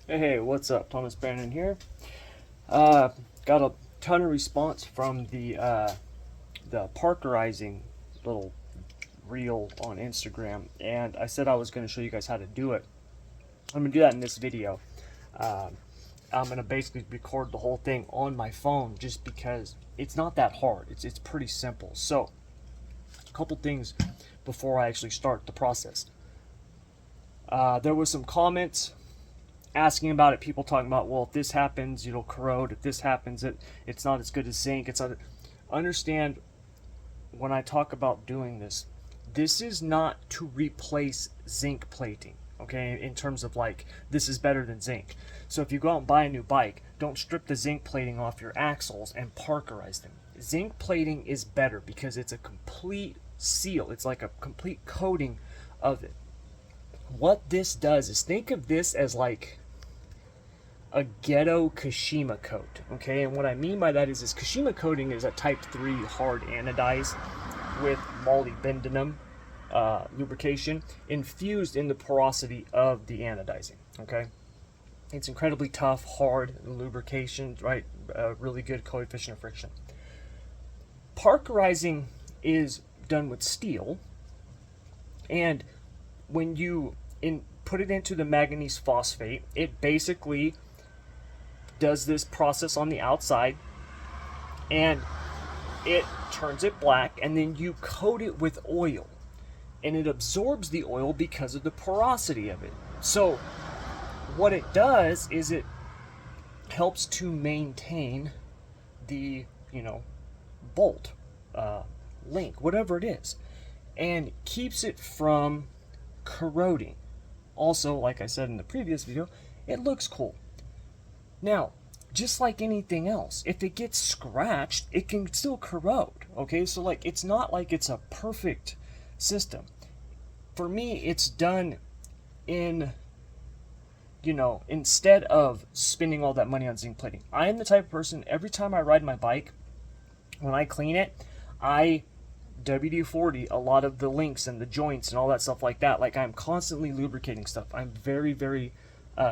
Hey, what's up? Thomas Brandon here. Got a ton of response from the parkerizing little reel on Instagram, and I said I was going to show you guys how to do it. I'm going to do that in this video. Uh, I'm going to basically record the whole thing on my phone just because it's not that hard. It's pretty simple. So, a couple things before I actually start the process. There was some comments asking about it, people talking about, well, if this happens, it'll corrode. If this happens, it's not as good as zinc. It's not. Understand, when I talk about doing this, this is not to replace zinc plating. Okay, in terms of like, this is better than zinc. So if you go out and buy a new bike, don't strip the zinc plating off your axles and parkerize them. Zinc plating is better because it's a complete seal. It's like a complete coating of it. What this does is, think of this as like a ghetto Kashima coat, okay? And what I mean by that is this Kashima coating is a type 3 hard anodize with molybdenum lubrication infused in the porosity of the anodizing, okay? It's incredibly tough, hard lubrication, right? Really good coefficient of friction. Parkerizing is done with steel, and when you put it into the manganese phosphate, it basically does this process on the outside and it turns it black, and then you coat it with oil and it absorbs the oil because of the porosity of it. So what it does is it helps to maintain the bolt, link, whatever it is, and keeps it from corroding. Also, like I said in the previous video, it looks cool. Now, just like anything else, if it gets scratched, it can still corrode, okay? So like, it's not like it's a perfect system. For me, it's done in, instead of spending all that money on zinc plating. I am the type of person, every time I ride my bike, when I clean it, I WD-40 a lot of the links and the joints and all that stuff like that. Like, I'm constantly lubricating stuff. I'm very, very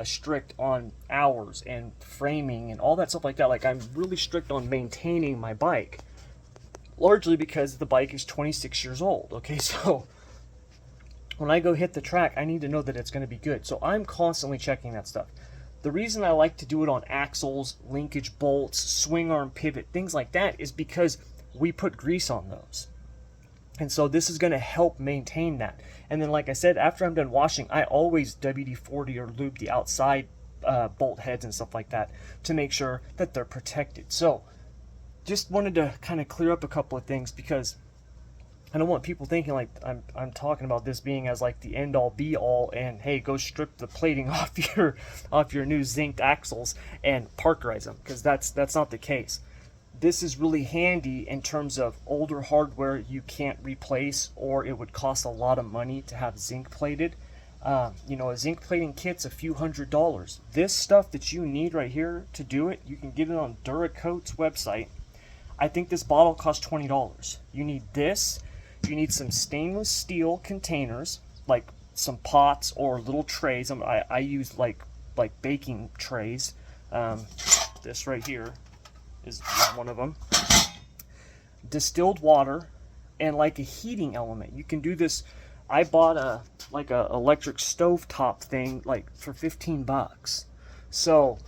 strict on hours and framing and all that stuff like that. Like, I'm really strict on maintaining my bike, largely because the bike is 26 years old, okay? So when I go hit the track, I need to know that it's going to be good. So I'm constantly checking that stuff. The reason I like to do it on axles, linkage bolts, swing arm pivot, things like that, is because we put grease on those. And so this is going to help maintain that. And then, like I said, after I'm done washing, I always WD-40 or lube the outside bolt heads and stuff like that to make sure that they're protected. So just wanted to kind of clear up a couple of things, because I don't want people thinking like I'm talking about this being as like the end all be all, and hey, go strip the plating off your new zinced axles and parkerize them, because that's not the case. This is really handy in terms of older hardware you can't replace, or it would cost a lot of money to have zinc plated. A zinc plating kit's a few $100s. This stuff that you need right here to do it, you can get it on Duracoat's website. I think this bottle costs $20. You need this. You need some stainless steel containers, like some pots or little trays. I use like baking trays. This right here is one of them. Distilled water and like a heating element. You can do this. I bought a electric stove top thing like for $15. So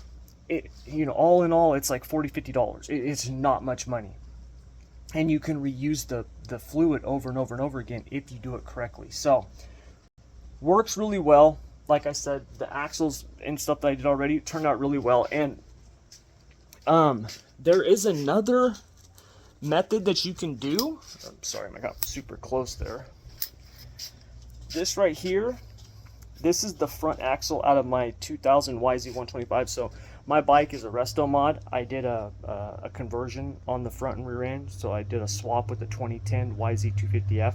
it, all in all, it's like $40-$50. It's not much money, and you can reuse the fluid over and over and over again if you do it correctly. So works really well. Like I said, the axles and stuff that I did already turned out really well. And there is another method that you can do. I'm sorry, I got super close there. This right here, this is the front axle out of my 2000 YZ125. So my bike is a resto mod. I did a conversion on the front and rear end. So I did a swap with the 2010 YZ250F.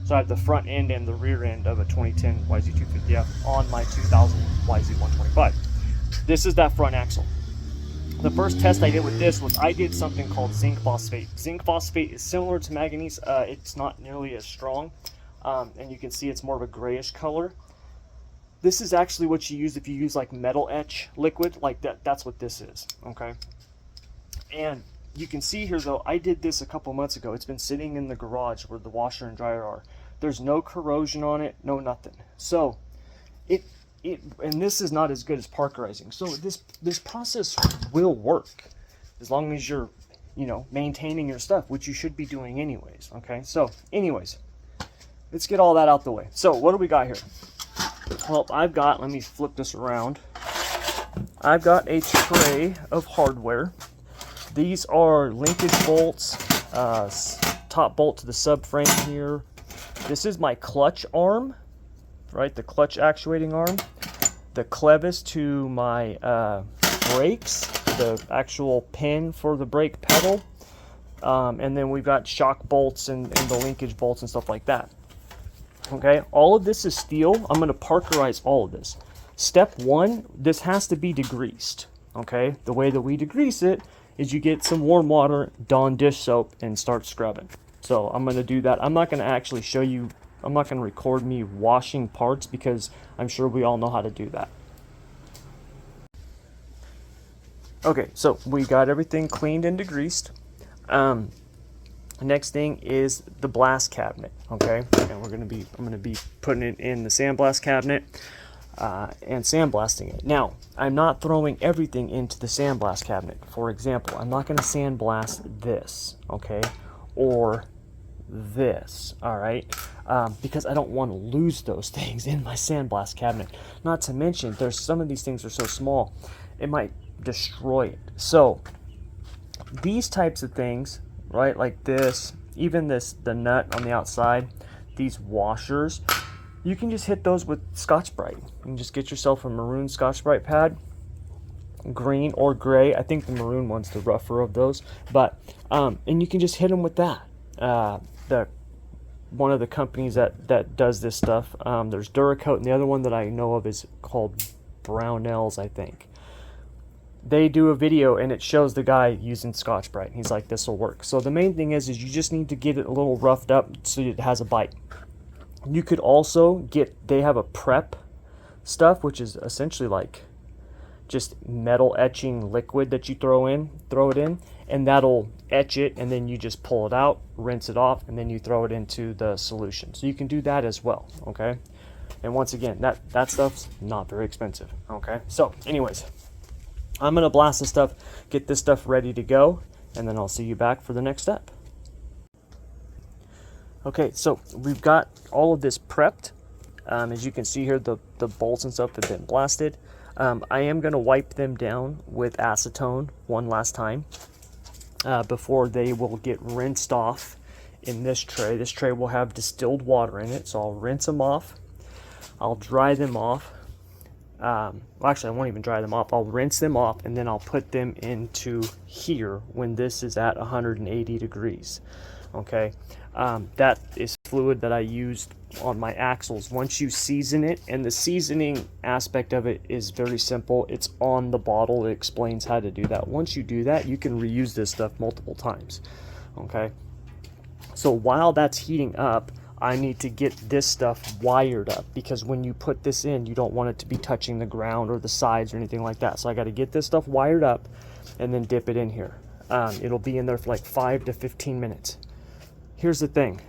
So I have the front end and the rear end of a 2010 YZ250F on my 2000 YZ125. This is that front axle. The first test I did with this was I did something called zinc phosphate. Zinc phosphate is similar to manganese. It's not nearly as strong, and you can see it's more of a grayish color. This is actually what you use if you use like metal etch liquid, like that. That's what this is, okay? And you can see here though, I did this a couple months ago. It's been sitting in the garage where the washer and dryer are. There's no corrosion on it, no nothing. So and this is not as good as parkerizing. So this process will work as long as you're, you know, maintaining your stuff, which you should be doing anyways. Okay, so anyways, let's get all that out the way. So what do we got here? Well, I've got, let me flip this around. I've got a tray of hardware. These are linkage bolts, top bolt to the subframe here. This is my clutch arm, right? The clutch actuating arm. The clevis to my brakes, the actual pin for the brake pedal. And then we've got shock bolts and the linkage bolts and stuff like that. Okay, all of this is steel. I'm going to parkerize all of this. Step one, this has to be degreased. Okay, the way that we degrease it is you get some warm water, Dawn dish soap, and start scrubbing. So I'm going to do that. I'm not going to actually show you, I'm not going to record me washing parts because I'm sure we all know how to do that. Okay, so we got everything cleaned and degreased. Next thing is the blast cabinet, okay? And I'm gonna be putting it in the sandblast cabinet and sandblasting it. Now, I'm not throwing everything into the sandblast cabinet. For example, I'm not gonna sandblast this, okay? Or this, all right? Because I don't want to lose those things in my sandblast cabinet. Not to mention, there's some of these things are so small, it might destroy it. So these types of things, right, like this, even the nut on the outside, these washers, you can just hit those with Scotch-Brite. You can just get yourself a maroon Scotch-Brite pad, green or gray. I think the maroon one's the rougher of those, but and you can just hit them with that. One of the companies that does this stuff, there's Duracoat, and the other one that I know of is called Brownells, I think. They do a video and it shows the guy using Scotch-Brite. He's like, this will work. So the main thing is you just need to get it a little roughed up so it has a bite. You could also they have a prep stuff, which is essentially like just metal etching liquid that you throw it in, and that'll etch it, and then you just pull it out, rinse it off, and then you throw it into the solution. So you can do that as well, okay? And once again, that stuff's not very expensive, okay? So anyways, I'm going to blast this stuff, get this stuff ready to go, and then I'll see you back for the next step. Okay, so we've got all of this prepped. As you can see here, the bolts and stuff have been blasted. I am going to wipe them down with acetone one last time before they will get rinsed off in this tray. This tray will have distilled water in it, so I'll rinse them off. I'll dry them off. Well, actually, I won't even dry them off. I'll rinse them off, and then I'll put them into here when this is at 180 degrees. Okay, that is fluid that I used on my axles. Once you season it, and the seasoning aspect of it is very simple. It's on the bottle. It explains how to do that. Once you do that, you can reuse this stuff multiple times. Okay, so while that's heating up, I need to get this stuff wired up, because when you put this in, you don't want it to be touching the ground or the sides or anything like that. So I got to get this stuff wired up and then dip it in here. It'll be in there for like 5 to 15 minutes. Here's the thing.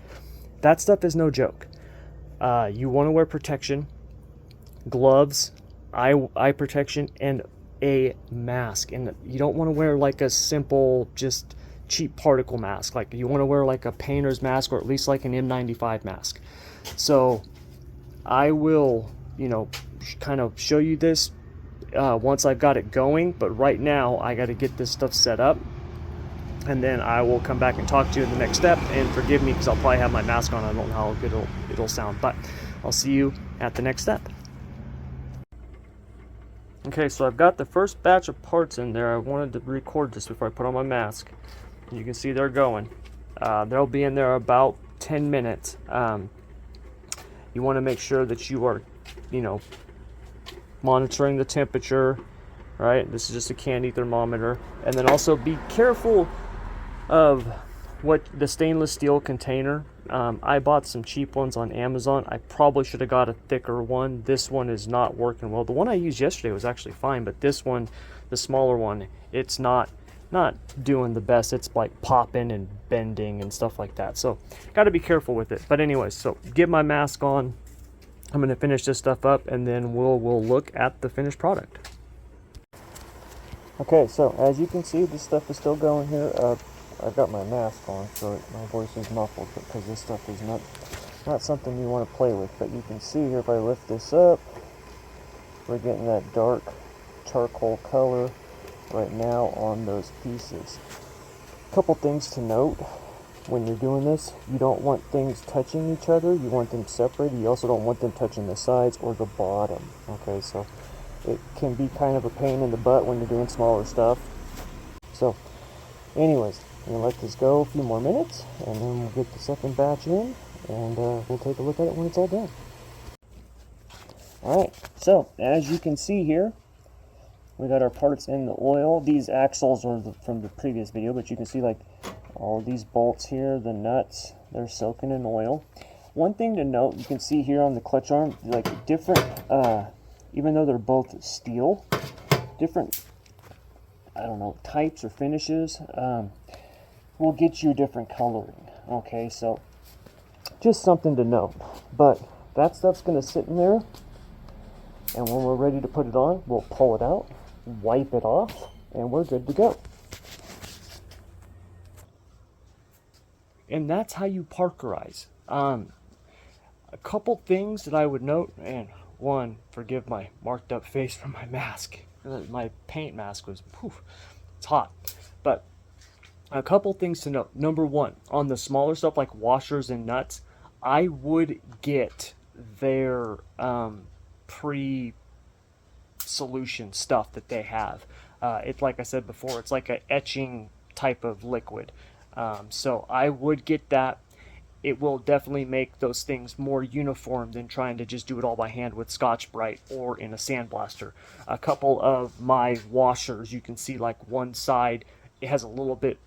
That stuff is no joke. You want to wear protection, gloves, eye protection, and a mask. And you don't want to wear like a simple, just cheap particle mask. Like you want to wear like a painter's mask, or at least like an N95 mask. So I will, kind of show you this once I've got it going, but right now I got to get this stuff set up, and then I will come back and talk to you in the next step. And forgive me because I'll probably have my mask on. I don't know how good it'll sound, but I'll see you at the next step. Okay, so I've got the first batch of parts in there. I wanted to record this before I put on my mask. You can see they're going. They'll be in there about 10 minutes. You want to make sure that you are, monitoring the temperature, right? This is just a candy thermometer. And then also be careful of what the stainless steel container I bought some cheap ones on Amazon. I probably should have got a thicker one. This one is not working well. The one I used yesterday was actually fine, but this one, the smaller one, it's not doing the best. It's like popping and bending and stuff like that. So got to be careful with it. But anyways, so get my mask on. I'm going to finish this stuff up, and then we'll look at the finished product. Okay, so as you can see, this stuff is still going here. I've got my mask on, so my voice is muffled because this stuff is not something you want to play with. But you can see here, if I lift this up, we're getting that dark charcoal color right now on those pieces. Couple things to note when you're doing this: you don't want things touching each other. You want them separated. You also don't want them touching the sides or the bottom. Okay, so it can be kind of a pain in the butt when you're doing smaller stuff. So anyways, I'm going to let this go a few more minutes, and then we'll get the second batch in, and we'll take a look at it when it's all done. Alright, so as you can see here, we got our parts in the oil. These axles are from the previous video, but you can see like all of these bolts here, the nuts, they're soaking in oil. One thing to note, you can see here on the clutch arm, like different, even though they're both steel, different, I don't know, types or finishes will get you a different coloring. Okay, so just something to note. But that stuff's going to sit in there, and when we're ready to put it on, we'll pull it out, wipe it off, and we're good to go. And that's how you parkerize. A couple things that I would note, and one, forgive my marked up face from my mask. My paint mask was, it's hot. But a couple things to note. Number one, on the smaller stuff like washers and nuts, I would get their pre-solution stuff that they have. It's like I said before, it's like an etching type of liquid. So I would get that. It will definitely make those things more uniform than trying to just do it all by hand with Scotch-Brite or in a sandblaster. A couple of my washers, you can see like one side, it has a little bit,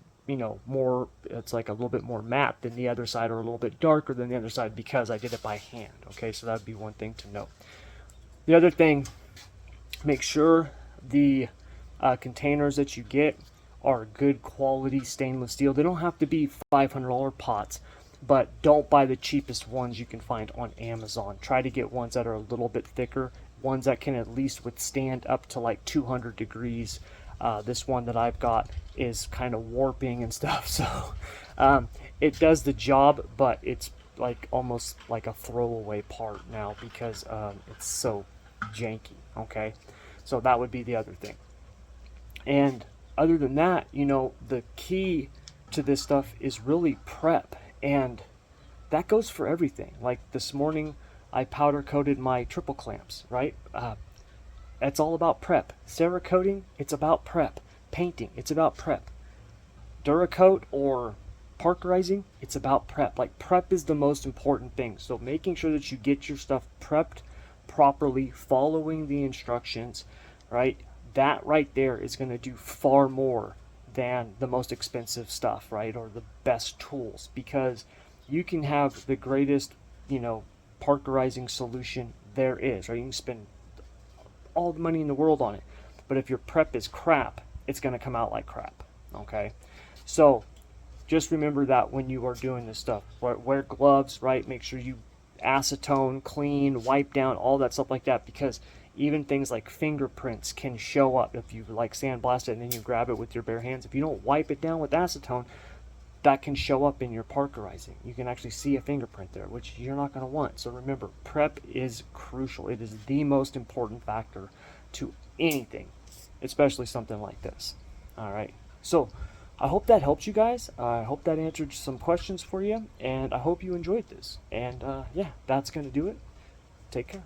more, it's like a little bit more matte than the other side, or a little bit darker than the other side because I did it by hand. Okay, so that would be one thing to note. The other thing, make sure the containers that you get are good quality stainless steel. They don't have to be $500 pots, but don't buy the cheapest ones you can find on Amazon. Try to get ones that are a little bit thicker, ones that can at least withstand up to like 200 degrees. This one that I've got is kind of warping and stuff, so it does the job, but it's like almost like a throwaway part now because it's so janky. Okay, so that would be the other thing. And other than that, the key to this stuff is really prep, and that goes for everything. Like this morning, I powder coated my triple clamps, right? It's all about prep. Cerakoting, it's about prep. Painting, it's about prep. Duracoat or parkerizing, it's about prep. Like prep is the most important thing. So making sure that you get your stuff prepped properly, following the instructions, right? That right there is going to do far more than the most expensive stuff, right? Or the best tools, because you can have the greatest, parkerizing solution there is, right? You can spend all the money in the world on it, but if your prep is crap, it's going to come out like crap. Okay, so just remember that when you are doing this stuff. Wear gloves, right? Make sure you acetone, clean, wipe down, all that stuff like that, because even things like fingerprints can show up if you like sandblast it and then you grab it with your bare hands. If you don't wipe it down with acetone, that can show up in your parkerizing. You can actually see a fingerprint there, which you're not going to want. So remember, prep is crucial. It is the most important factor to anything, especially something like this. All right, so I hope that helped you guys. I hope that answered some questions for you, and I hope you enjoyed this. And yeah, that's going to do it. Take care.